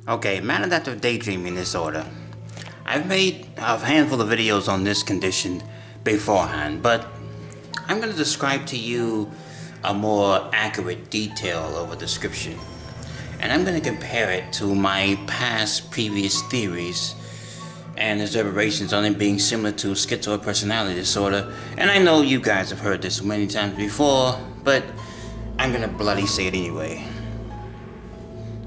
Okay, maladaptive daydreaming disorder. I've made a handful of videos on this condition beforehand, but I'm going to describe to you a more accurate, detail of a description. And I'm going to compare it to my past previous theories and observations on it being similar to schizoid personality disorder. And I know you guys have heard this many times before, but I'm going to bloody say it anyway.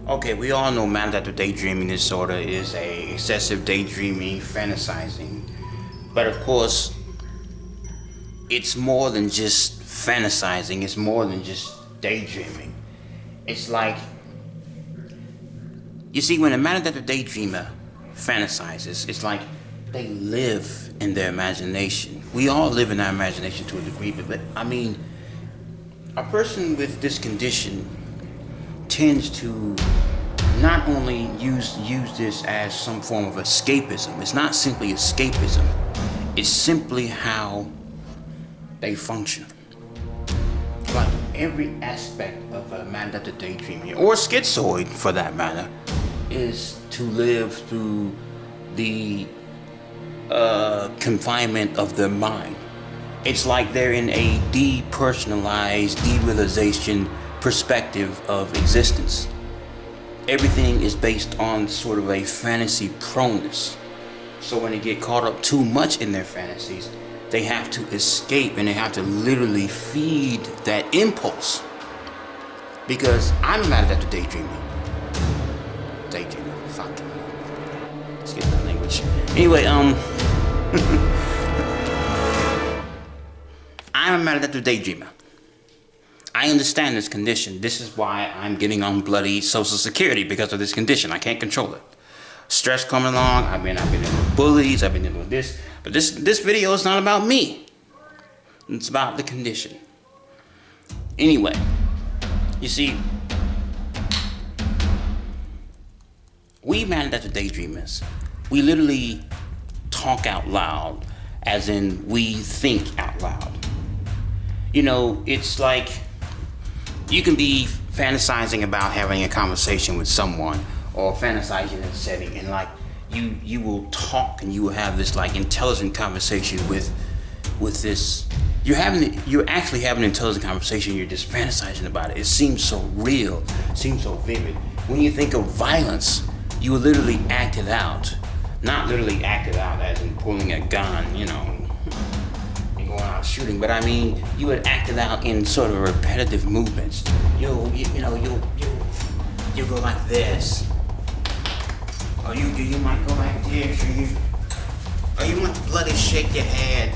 Okay, we all know maladaptive daydreaming disorder is a excessive daydreaming, fantasizing. But of course, it's more than just fantasizing, it's more than just daydreaming. It's like, you see, when a maladaptive daydreamer fantasizes, it's like they live in their imagination. We all live in our imagination to a degree, but I mean, a person with this condition tends to not only use this as some form of escapism. It's not simply escapism. It's simply how they function. Like every aspect of a maladaptive daydreaming, or schizoid for that matter, is to live through the confinement of their mind. It's like they're in a depersonalized, derealization perspective of existence. Everything is based on sort of a fantasy proneness. So when they get caught up too much in their fantasies, they have to escape and they have to literally feed that impulse. Because I'm mad at the daydreaming. Daydreaming, fuck. Excuse my language. Anyway, I'm a maladaptive daydreamer. I understand this condition. This is why I'm getting on bloody Social Security, because of this condition. I can't control it. Stress coming along. I've been dealing with bullies. I've been dealing with this. But this video is not about me. It's about the condition. Anyway, you see, we maladaptive daydreamers, we literally talk out loud, as in we think out loud. You know, it's like you can be fantasizing about having a conversation with someone, or fantasizing in a setting, and like you will talk and you will have this like intelligent conversation with this. You're actually having an intelligent conversation. You're just fantasizing about it. It seems so real. It seems so vivid. When you think of violence, you will literally act it out. Not literally act it out as in pulling a gun, you know, and going out shooting, but I mean, you would act it out in sort of repetitive movements. You'll go like this, or you might go like this, or you might bloody shake your head,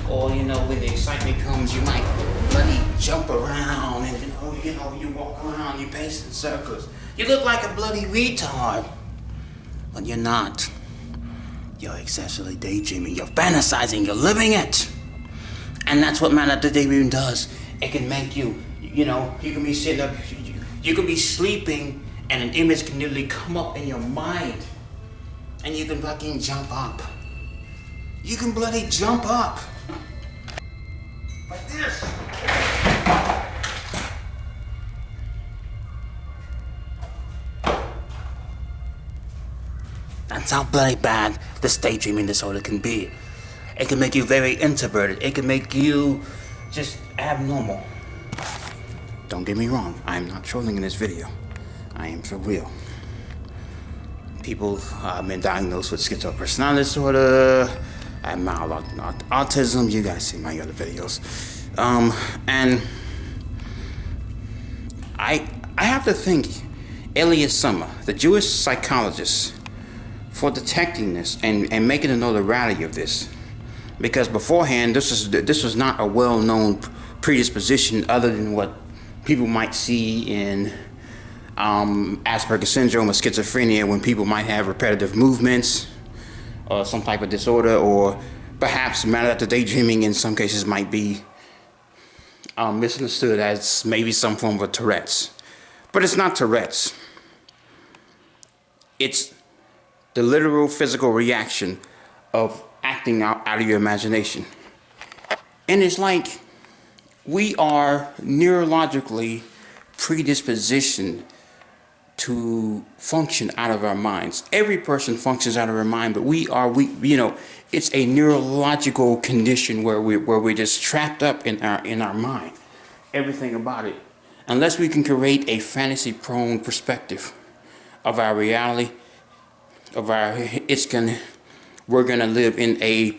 or you know, when the excitement comes, you might bloody jump around, and you walk around, you pace in circles. You look like a bloody retard, but you're not. You're excessively daydreaming. You're fantasizing. You're living it. And that's what maladaptive daydreaming does. It can make you, you can be sitting up, you can be sleeping, and an image can literally come up in your mind, and you can fucking jump up. You can bloody jump up. Like this. That's how bloody bad this daydreaming disorder can be. It can make you very introverted. It can make you just abnormal. Don't get me wrong, I'm not trolling in this video. I am for real. People have been diagnosed with schizoid personality disorder, and mild autism. You guys see my other videos. And I have to thank Elias Summer, the Jewish psychologist, for detecting this and making a notoriety of this. Because beforehand, this was not a well-known predisposition other than what people might see in Asperger's syndrome or schizophrenia, when people might have repetitive movements or some type of disorder, or perhaps maladaptive daydreaming in some cases might be misunderstood as maybe some form of Tourette's. But it's not Tourette's. It's the literal physical reaction of acting out of your imagination. And it's like we are neurologically predispositioned to function out of our minds. Every person functions out of their mind, but it's a neurological condition where we're just trapped up in our mind. Everything about it. Unless we can create a fantasy prone perspective of our reality, we're gonna live in a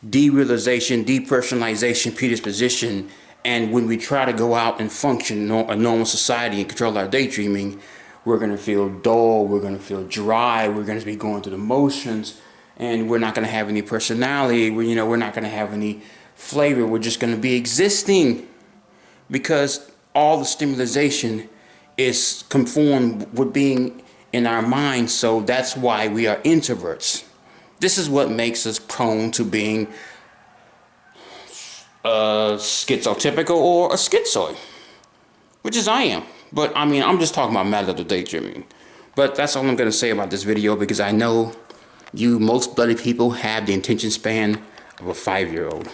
derealization, depersonalization predisposition. And when we try to go out and function in a normal society and control our daydreaming, we're going to feel dull, we're going to feel dry, we're going to be going through the motions, and we're not going to have any personality, we're not going to have any flavor, we're just going to be existing, because all the stimulation is conformed with being in our mind. So that's why we are introverts. This is what makes us prone to being schizotypical or a schizoid, which is I am. But I mean, I'm just talking about maladaptive daydreaming. But that's all I'm going to say about this video, because I know most bloody people have the attention span of a 5-year-old.